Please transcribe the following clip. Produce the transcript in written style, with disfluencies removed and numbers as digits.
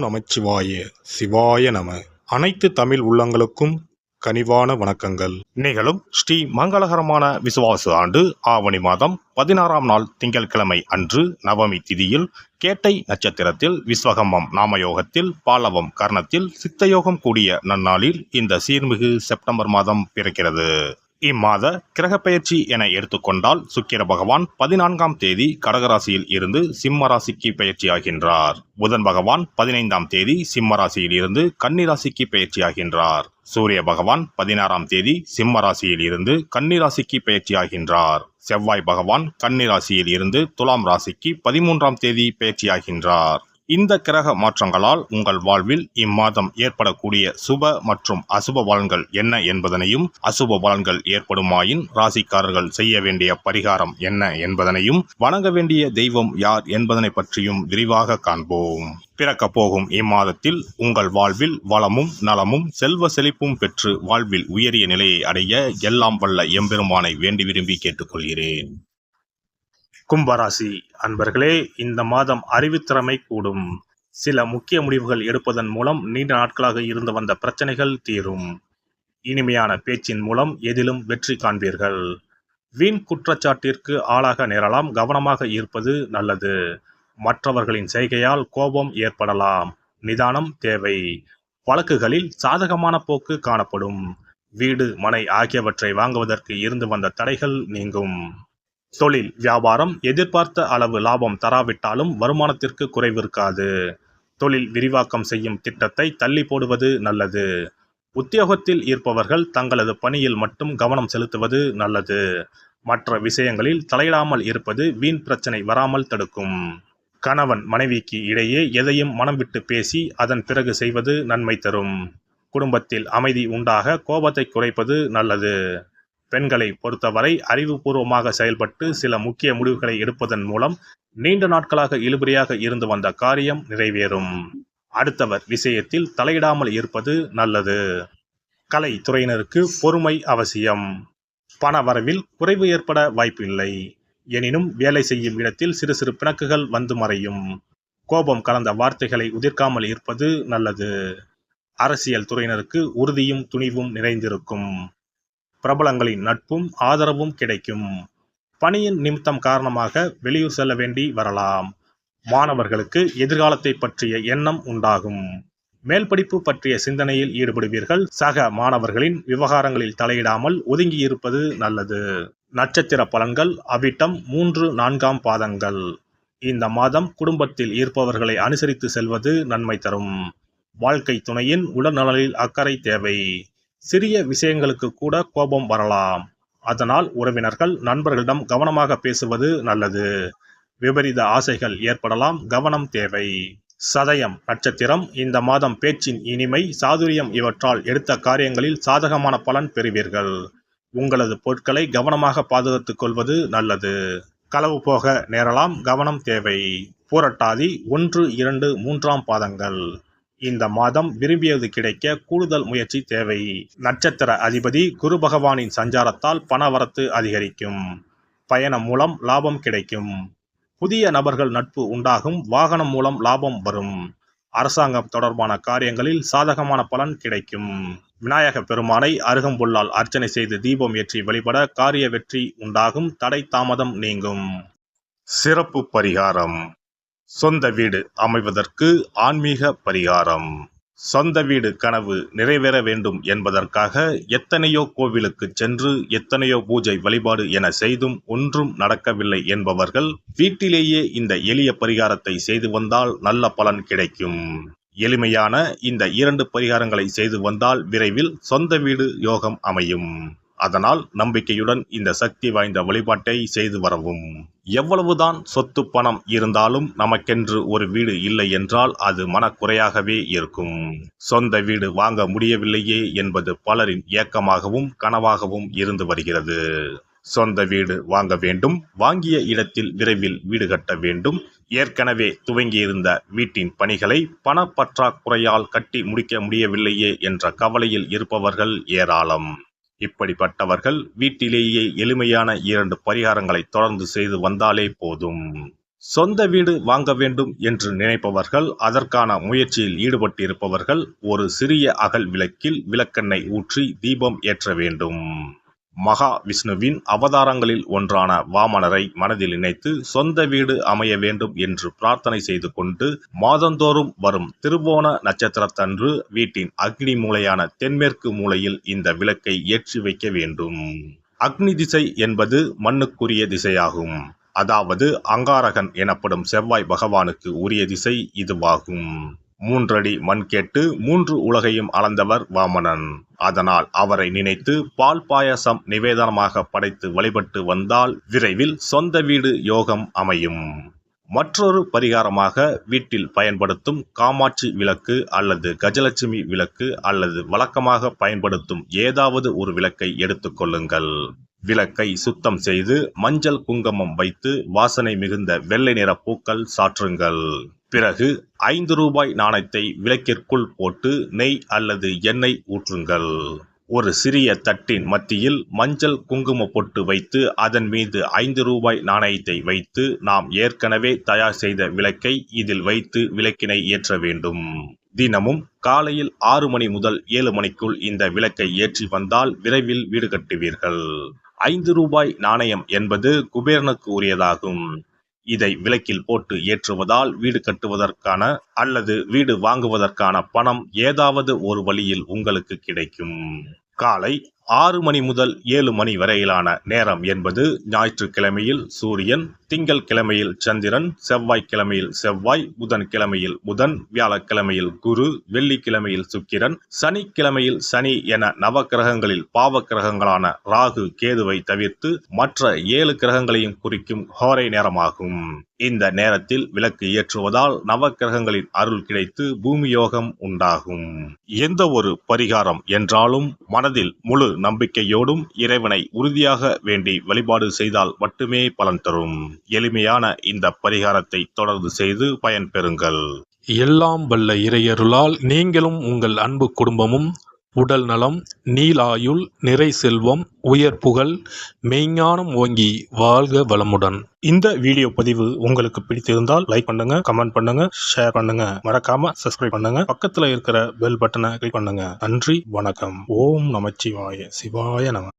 நமச்சிவாய சிவாய நம. அனைத்து தமிழ் உள்ளங்களுக்கும் கனிவான வணக்கங்கள். நிகழும் ஸ்ரீ மங்களகரமான விசுவாச ஆண்டு ஆவணி மாதம் 16ஆம் நாள் திங்கட்கிழமை அன்று நவமி திதியில் கேட்டை நட்சத்திரத்தில் விஸ்வகம்பம் நாமயோகத்தில் பாலவம் கர்ணத்தில் சித்தயோகம் கூடிய நன்னாளில் இந்த சீர்மிகு செப்டம்பர் மாதம் பிறக்கிறது. இம்மாத கிரக பெயர்ச்சி என எடுத்துக்கொண்டால் சுக்கிர பகவான் 14ஆம் தேதி கடகராசியில் இருந்து சிம்ம ராசிக்கு பெயர்ச்சியாகின்றார். புதன் பகவான் 15ஆம் தேதி சிம்ம ராசியில் இருந்து கன்னி ராசிக்கு பெயர்ச்சியாகின்றார். சூரிய பகவான் 16ஆம் தேதி சிம்ம ராசியில் இருந்து கன்னி ராசிக்கு பெயர்ச்சியாகின்றார். செவ்வாய் பகவான் கன்னி ராசியில் இருந்து துலாம் ராசிக்கு 13ஆம் தேதி பெயர்ச்சியாகின்றார். இந்த கிரக மாற்றங்களால் உங்கள் வாழ்வில் இம்மாதம் ஏற்படக்கூடிய சுப மற்றும் அசுப பலன்கள் என்ன என்பதனையும், அசுப பலன்கள் ஏற்படுமாயின் ராசிக்காரர்கள் செய்ய வேண்டிய பரிகாரம் என்ன என்பதனையும், வணங்க வேண்டிய தெய்வம் யார் என்பதனை பற்றியும் விரிவாக காண்போம். பிறக்க போகும் இம்மாதத்தில் உங்கள் வாழ்வில் வளமும் நலமும் செல்வ செழிப்பும் பெற்று வாழ்வில் உயரிய நிலையை அடைய எல்லாம் வல்ல எம்பெருமானை வேண்டி விரும்பி கேட்டுக்கொள்கிறேன். கும்பராசி அன்பர்களே, இந்த மாதம் அறிவுத்திறமை கூடும். சில முக்கிய முடிவுகள் எடுப்பதன் மூலம் நீண்ட நாட்களாக இருந்து வந்த பிரச்சனைகள் தீரும். இனிமையான பேச்சின் மூலம் எதிலும் வெற்றி காண்பீர்கள். வீண் குற்றச்சாட்டிற்கு ஆளாக நேரலாம். கவனமாக இருப்பது நல்லது. மற்றவர்களின் செய்கையால் கோபம் ஏற்படலாம். நிதானம் தேவை. வழக்குகளில் சாதகமான போக்கு காணப்படும். வீடு மனை ஆகியவற்றை வாங்குவதற்கு இருந்து வந்த தடைகள் நீங்கும். தொழில் வியாபாரம் எதிர்பார்த்த அளவு லாபம் தராவிட்டாலும் வருமானத்திற்கு குறைவிருக்காது. தொழில் விரிவாக்கம் செய்யும் திட்டத்தை தள்ளி போடுவது நல்லது. உத்தியோகத்தில் இருப்பவர்கள் தங்களது பணியில் மட்டும் கவனம் செலுத்துவது நல்லது. மற்ற விஷயங்களில் தலையிடாமல் இருப்பது வீண் பிரச்சனை வராமல் தடுக்கும். கணவன் மனைவிக்கு இடையே எதையும் மனம் விட்டு பேசி அதன் பிறகு செய்வது நன்மை தரும். குடும்பத்தில் அமைதி உண்டாக கோபத்தை குறைப்பது நல்லது. பெண்களை பொறுத்தவரை அறிவுபூர்வமாக செயல்பட்டு சில முக்கிய முடிவுகளை எடுப்பதன் மூலம் நீண்ட நாட்களாக இழுபறியாக இருந்து வந்த காரியம் நிறைவேறும். அடுத்தவர் விஷயத்தில் தலையிடாமல் இருப்பது நல்லது. கலை துறையினருக்கு பொறுமை அவசியம். பண வரவில் குறைவு ஏற்பட வாய்ப்பில்லை. எனினும் வேலை செய்யும் இடத்தில் சிறு சிறு பிணக்குகள் வந்து மறையும். கோபம் கலந்த வார்த்தைகளை உதிர்க்காமல் இருப்பது நல்லது. அரசியல் துறையினருக்கு உறுதியும் துணிவும் நிறைந்திருக்கும். பிரபலங்களின் நட்பும் ஆதரவும் கிடைக்கும். பணியின் நிமித்தம் காரணமாக வெளியூர் செல்ல வேண்டி வரலாம். மாணவர்களுக்கு எதிர்காலத்தை பற்றிய எண்ணம் உண்டாகும். மேல் படிப்பு பற்றிய சிந்தனையில் ஈடுபடுவீர்கள். சக மாணவர்களின் விவகாரங்களில் தலையிடாமல் ஒதுங்கி இருப்பது நல்லது. நட்சத்திர பலன்கள் அவிட்டம் 3-4ஆம் பாதங்கள். இந்த மாதம் குடும்பத்தில் இருப்பவர்களை அனுசரித்து செல்வது நன்மை தரும். வாழ்க்கை துணையின் உடல்நலனில் அக்கறை தேவை. சிறிய விஷயங்களுக்கு கூட கோபம் வரலாம். அதனால் உறவினர்கள் நண்பர்களிடம் கவனமாக பேசுவது நல்லது. விபரீத ஆசைகள் ஏற்படலாம். கவனம் தேவை. சதயம் நட்சத்திரம். இந்த மாதம் பேச்சின் இனிமை சாதுரியம் இவற்றால் எடுத்த காரியங்களில் சாதகமான பலன் பெறுவீர்கள். உங்களது பொருட்களை கவனமாக பாதுகாத்துக் கொள்வது நல்லது. களவு போக நேரலாம். கவனம் தேவை. பூரட்டாதி 1-2-3ஆம் பாதங்கள். இந்த மாதம் விரும்பியது கிடைக்க கூடுதல் முயற்சி தேவை. நட்சத்திர அதிபதி குரு பகவானின் சஞ்சாரத்தால் பணவரத்து அதிகரிக்கும். பயணம் மூலம் லாபம் கிடைக்கும். புதிய நபர்கள் நட்பு உண்டாகும். வாகனம் மூலம் லாபம் வரும். அரசாங்கம் தொடர்பான காரியங்களில் சாதகமான பலன் கிடைக்கும். விநாயக பெருமானை அருகம்புல்லால் அர்ச்சனை செய்து தீபம் ஏற்றி வழிபட காரிய வெற்றி உண்டாகும். தடை தாமதம் நீங்கும். சிறப்பு பரிகாரம். சொந்த வீடு அமைவதற்கு ஆன்மீக பரிகாரம். சொந்த வீடு கனவு நிறைவேற வேண்டும் என்பதற்காக எத்தனையோ கோவிலுக்கு சென்று எத்தனையோ பூஜை வழிபாடு என செய்தும் ஒன்றும் நடக்கவில்லை என்பவர்கள் வீட்டிலேயே இந்த எளிய பரிகாரத்தை செய்து வந்தால் நல்ல பலன் கிடைக்கும். எளிமையான இந்த 2 பரிகாரங்களை செய்து வந்தால் விரைவில் சொந்த வீடு யோகம் அமையும். அதனால் நம்பிக்கையுடன் இந்த சக்தி வாய்ந்த வழிபாட்டை செய்து வரவும். எவ்வளவுதான் சொத்து பணம் இருந்தாலும் நமக்கென்று ஒரு வீடு இல்லை என்றால் அது மனக்குறையாகவே இருக்கும். சொந்த வீடு வாங்க முடியவில்லையே என்பது பலரின் ஏக்கமாகவும் கனவாகவும் இருந்து வருகிறது. சொந்த வீடு வாங்க வேண்டும். வாங்கிய இடத்தில் விரைவில் வீடு கட்ட வேண்டும். ஏற்கனவே துவங்கியிருந்த வீட்டின் பணிகளை பணப்பற்றாக்குறையால் கட்டி முடிக்க முடியவில்லையே என்ற கவலையில் இருப்பவர்கள் ஏராளம். இப்படிப்பட்டவர்கள் வீட்டிலேயே எளிமையான 2 பரிகாரங்களை தொடர்ந்து செய்து வந்தாலே போதும். சொந்த வீடு வாங்க வேண்டும் என்று நினைப்பவர்கள், அதற்கான முயற்சியில் ஈடுபட்டிருப்பவர்கள் ஒரு சிறிய அகல் விளக்கில் விளக்கெண்ணெய் ஊற்றி தீபம் ஏற்ற வேண்டும். மகா விஷ்ணுவின் அவதாரங்களில் ஒன்றான வாமனரை மனதில் நினைத்து சொந்த வீடு அமைய வேண்டும் என்று பிரார்த்தனை செய்து கொண்டு மாதந்தோறும் வரும் திருவோண நட்சத்திரத்தன்று வீட்டின் அக்னி மூலையான தென்மேற்கு மூலையில் இந்த விளக்கை ஏற்றி வைக்க வேண்டும். அக்னி திசை என்பது மண்ணுக்குரிய திசையாகும். அதாவது அங்காரகன் எனப்படும் செவ்வாய் பகவானுக்கு உரிய திசை இதுவாகும். 3 அடி மண் கேட்டு 3 உலகையும் அளந்தவர் வாமனன். அதனால் அவரை நினைத்து பால் பாயசம் நிவேதனமாக படைத்து வழிபட்டு வந்தால் விரைவில் சொந்த வீடு யோகம் அமையும். மற்றொரு பரிகாரமாக வீட்டில் பயன்படுத்தும் காமாட்சி விளக்கு அல்லது கஜலட்சுமி விளக்கு அல்லது வழக்கமாக பயன்படுத்தும் ஏதாவது ஒரு விளக்கை எடுத்துக்கொள்ளுங்கள். விளக்கை சுத்தம் செய்து மஞ்சள் குங்குமம் வைத்து வாசனை மிகுந்த வெள்ளை நிற பூக்கள் சாற்றுங்கள். பிறகு 5 ரூபாய் நாணயத்தை விளக்கிற்குள் போட்டு நெய் அல்லது எண்ணெய் ஊற்றுங்கள். ஒரு சிறிய தட்டின் மத்தியில் மஞ்சள் குங்கும பொட்டு வைத்து அதன் மீது 5 ரூபாய் நாணயத்தை வைத்து நாம் ஏற்கனவே தயார் செய்த விளக்கை இதில் வைத்து விளக்கினை ஏற்ற வேண்டும். தினமும் காலையில் 6 மணி முதல் 7 மணிக்குள் இந்த விளக்கை ஏற்றி வந்தால் விரைவில் வீடு கட்டுவீர்கள். 5 ரூபாய் நாணயம் என்பது குபேரனுக்கு உரியதாகும். இதை விளக்கில் போட்டு ஏற்றுவதால் வீடு கட்டுவதற்கான அல்லது வீடு வாங்குவதற்கான பணம் ஏதாவது ஒரு வழியில் உங்களுக்கு கிடைக்கும். காலை 6 மணி முதல் 7 மணி வரையிலான நேரம் என்பது ஞாயிற்றுக்கிழமையில் சூரியன், திங்கள் கிழமையில் சந்திரன், செவ்வாய்க்கிழமையில் செவ்வாய், புதன் கிழமையில் புதன், வியாழக்கிழமையில் குரு, வெள்ளிக்கிழமையில் சுக்கிரன், சனிக்கிழமையில் சனி என நவக்கிரகங்களில் பாவ கிரகங்களான ராகு, கேதுவை தவிர்த்து மற்ற 7 கிரகங்களையும் குறிக்கும் ஹோரை நேரமாகும். இந்த நேரத்தில் விளக்கு ஏற்றுவதால் நவக்கிரகங்களின் அருள் கிடைத்து பூமி யோகம் உண்டாகும். எந்த ஒரு பரிகாரம் என்றாலும் மனதில் முழு நம்பிக்கையோடும் இறைவனை உறுதியாக வேண்டி வழிபாடு செய்தால் மட்டுமே பலன் தரும். எளிமையான இந்த பரிகாரத்தை தொடர்ந்து செய்து பயன் பெறுங்கள். எல்லாம் வல்ல இறையருளால் நீங்களும் உங்கள் அன்பு குடும்பமும் உடல் நலம், நீலாயுள், நிறை செல்வம், உயர் புகழ், மெய்ஞானம் ஓங்கி வாழ்க வளமுடன். இந்த வீடியோ பதிவு உங்களுக்கு பிடித்திருந்தால் லைக் பண்ணுங்க, கமெண்ட் பண்ணுங்க, ஷேர் பண்ணுங்க, மறக்காம சப்ஸ்கிரைப் பண்ணுங்க, பக்கத்துல இருக்கிற பெல் பட்டனை கிளிக் பண்ணுங்க. நன்றி, வணக்கம். ஓம் நமச்சிவாய. சிவாய நம.